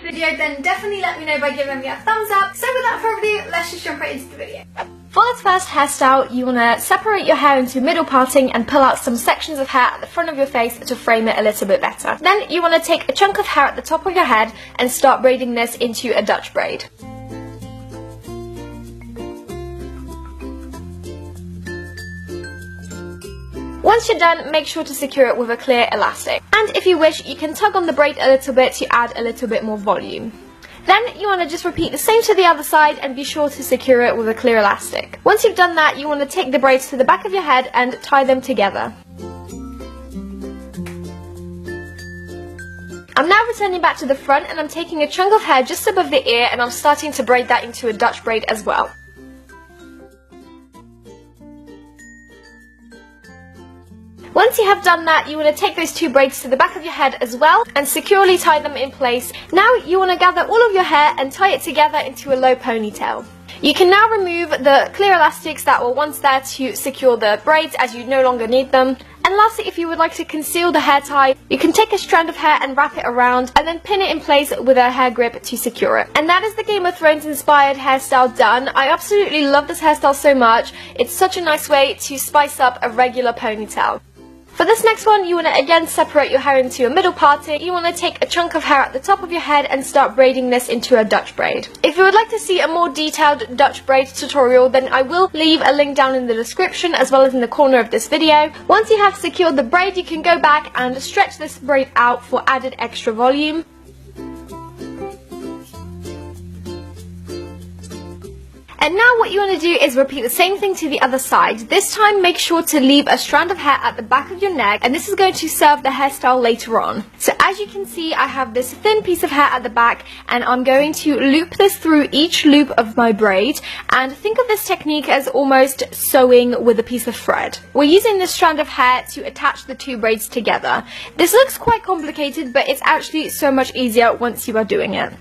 video, then definitely let me know by giving me a thumbs up. So without further ado, let's just jump right into the video. For this first hairstyle, you want to separate your hair into middle parting and pull out some sections of hair at the front of your face to frame it a little bit better. Then you want to take a chunk of hair at the top of your head and start braiding this into a Dutch braid. Once you're done, make sure to secure it with a clear elastic. And if you wish, you can tug on the braid a little bit to add a little bit more volume. Then you want to just repeat the same to the other side and be sure to secure it with a clear elastic. Once you've done that, you want to take the braids to the back of your head and tie them together. I'm now returning back to the front and I'm taking a chunk of hair just above the ear and I'm starting to braid that into a Dutch braid as well. Once you have done that, you want to take those two braids to the back of your head as well and securely tie them in place. Now you want to gather all of your hair and tie it together into a low ponytail. You can now remove the clear elastics that were once there to secure the braids as you no longer need them. And lastly, if you would like to conceal the hair tie, you can take a strand of hair and wrap it around and then pin it in place with a hair grip to secure it. And that is the Game of Thrones inspired hairstyle done. I absolutely love this hairstyle so much. It's such a nice way to spice up a regular ponytail. For this next one, you want to again separate your hair into a middle parting. You want to take a chunk of hair at the top of your head and start braiding this into a Dutch braid. If you would like to see a more detailed Dutch braid tutorial, then I will leave a link down in the description as well as in the corner of this video. Once you have secured the braid, you can go back and stretch this braid out for added extra volume. And now what you want to do is repeat the same thing to the other side. This time make sure to leave a strand of hair at the back of your neck, and this is going to serve the hairstyle later on. So as you can see, I have this thin piece of hair at the back and I'm going to loop this through each loop of my braid, and think of this technique as almost sewing with a piece of thread. We're using this strand of hair to attach the two braids together. This looks quite complicated, but it's actually so much easier once you are doing it.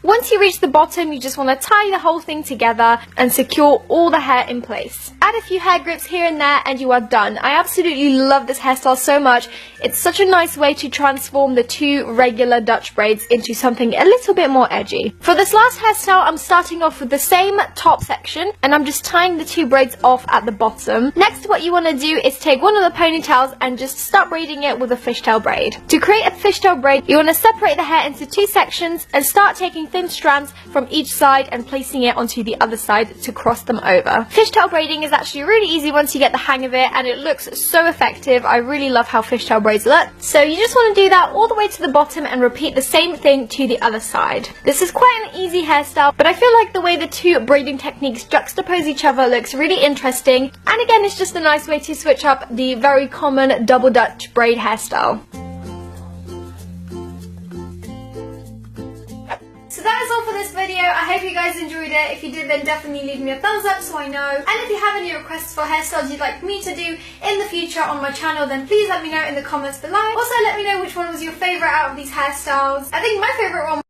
Once you reach the bottom, you just want to tie the whole thing together and secure all the hair in place. Add a few hair grips here and there and you are done. I absolutely love this hairstyle so much. It's such a nice way to transform the two regular Dutch braids into something a little bit more edgy. For this last hairstyle, I'm starting off with the same top section and I'm just tying the two braids off at the bottom. Next, what you want to do is take one of the ponytails and just start braiding it with a fishtail braid. To create a fishtail braid, you want to separate the hair into two sections and start taking thin strands from each side and placing it onto the other side to cross them over. Fishtail braiding is actually really easy once you get the hang of it, and it looks so effective. I really love how fishtail braids look. So you just want to do that all the way to the bottom and repeat the same thing to the other side. This is quite an easy hairstyle, but I feel like the way the two braiding techniques juxtapose each other looks really interesting, and again it's just a nice way to switch up the very common double Dutch braid hairstyle. So that is all for this video. I hope you guys enjoyed it. If you did, then definitely leave me a thumbs up so I know. And if you have any requests for hairstyles you'd like me to do in the future on my channel, then please let me know in the comments below. Also, let me know which one was your favourite out of these hairstyles. I think my favourite one